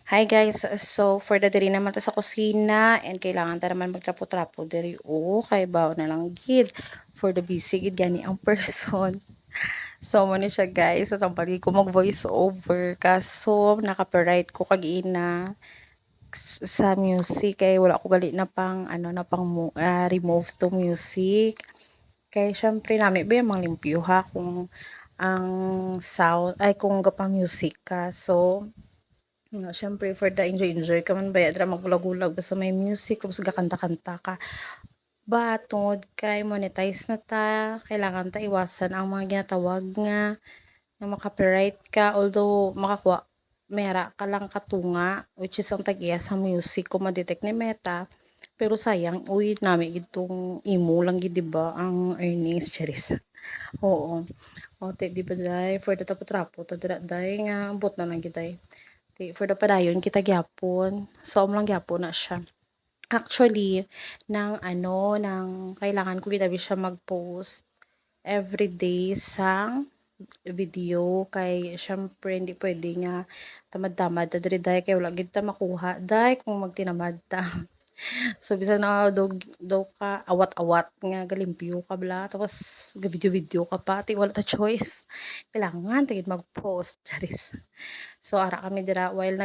Hi guys, so for the diri naman ta sa kusina and kailangan ta naman magtrapo-trapo diri kay bawo na lang gid for the busy gid gani ang person. So mo ni siya guys, atong pagi ko mag voice over kaso naka-copyright ko kag ina sa music kay wala ko gali na pang remove to music. Kay syempre nami ba yung mga limpyo ha kung ang sound ay kung gapa music ka. So nga siyempre for the enjoy ka man baya dira maggulag-gulag basta may music tapos gakanta-kanta ka. Tungod kay monetize na ta, kailangan ta iwasan ang mga ginatawag nga maka-copyright ka although makakuha mera ka lang katunga which is ang tag-iya sa music kung ma-detect ni Meta. Pero sayang, uy nami gid tong imo lang gid 'di ba ang earnings charis. Oo. O te 'di ba day for the trapo-trapo ta dira day nga ambot na lang gid day. For the padayon kita gyapon. So amo lang gyapon na siya. Actually, ng kailangan ko gitabi siya mag-post everyday sang video kay syempre hindi pwede nga tamad-tamad ta diri day kay wala gid ta makuha day kung magtinamad ta. So bisan na daw ka awat-awat nga galimpyo ka bala tapos ga-video-video ka pa ti wala ta choice. Kailangan ta gid mag-post charis. So ara kami dira while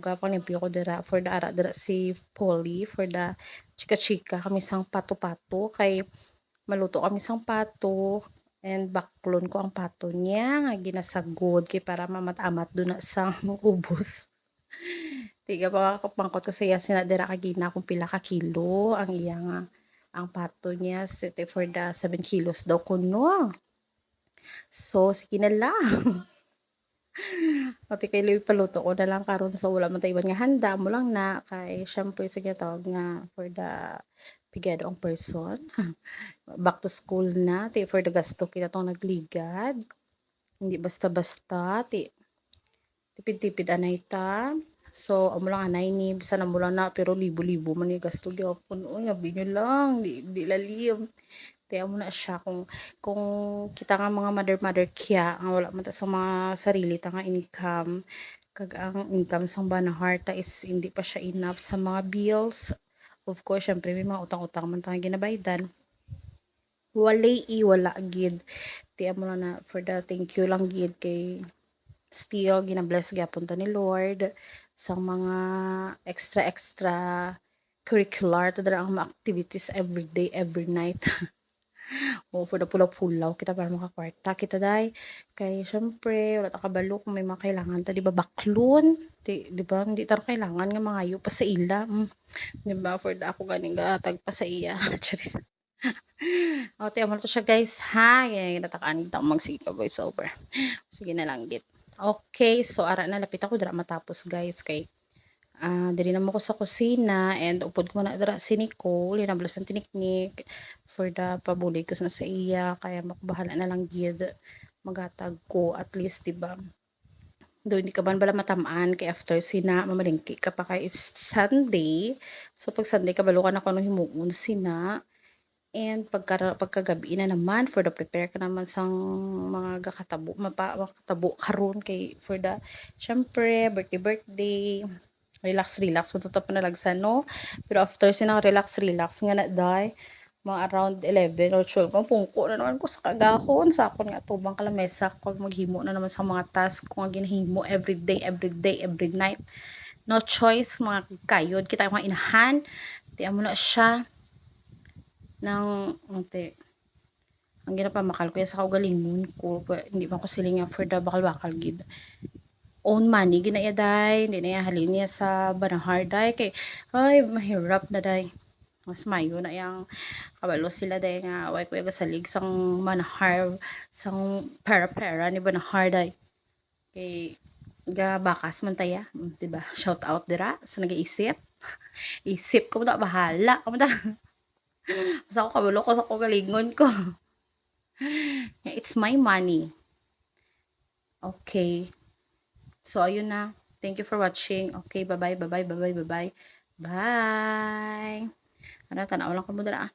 gapalimpyo ko dira for the ara dira si Polly for the chika-chika kami sang pato-pato kay maluto kami sang pato and baklon ko ang pato niya nga ginasagod kay para mamat-amat dun na sang ubos. Tiga pa pangkot ko siya sina dira kagina kung pila ka kilo ang iya nga ang pato niya sete for the 7 kilos daw kuno. So sige na lang. Pati kay Louie paluto ko na lang karon so wala man ta iban nga handa mo lang na kay siyempre sige tawag nga for the pigado ang person. Back to school na ti for the gasto kita tong nagligad. Hindi basta-basta ti tipid-tipid anay ta. So amo lang anay ni bisan amo lang na pero libo-libo man ni gasto gyapon. Uy abi niyo lang di lalim. Kaya mo na siya kung kita nga mga mother kya nga wala man ta sa mga sarili ta nga income kag ang income sang banahar ta is hindi pa siya enough sa mga bills. Of course, syempre may mga utang-utang man ta nga ginabaydan. Wala gid. Tiyan mo lang na for the thank you lang gid kay still gina-bless gyapon ta ni Lord sa mga extra curricular ta dira ang mga activities every day, every night. O for the pulaw-pulaw kita para makakwarta kita day. Kay syempre wala ta kabalo kung may mga kailangan ta 'di ba baklon. 'Di ba hindi ta kailangan nga mangayo pa sa ila. 'Di ba for the ako ganing gahatag pa sa iya. Charis. O tiyan mo na to siya guys ha. Natakaan kita magsige ka voice over. Sige na lang git. Okay, so ara na lapit ako dira matapos guys kay diri naman ko sa kusina and upod ko na dira si Nicole, hinablas ang tiniknik for the pabulig ko sa iya kaya makabahala na lang gid maghatag ko at least 'di ba. Do hindi ka man bala matamaan kay after sina mamalingki ka pa kay it's Sunday. So pag Sunday kabalo ka na kuno himuon sina. And pagkagabi na naman for the prepare ka naman sang mga makatabo karon kay for the syempre birthday relax mo to panalagsan no. Pero after sinang relax nga na day mga around 11 or 12 pungko na naman ko sa kagahon sa akon nga tubang kalamesa pag maghimo na naman sa mga task ko nga ginahimo every day, every night. No choice mga kayod kita mga inahan. Ti amo na siya ng unti. Ang ginapamakal ko sa kaugalingon ko hindi man ko silingan for the bakal-bakal gid own money ginaya day hindi na halin niya sa banahar day kay ay mahirap na day mas mayo na yang kabalo sila day nga way kuya gasalig sang manahar sang pera-pera ni banahar day kay ga bakas man taya di ba shout out dira sa nag-iisip isip ko ta bahala ko ta basta ako kabalo ko sa kagalingon ko it's my money okay. So, ayun na. Thank you for watching. Okay, bye-bye, bye-bye, bye-bye, bye-bye. Bye! Ano, tanaw lang ko mo dira.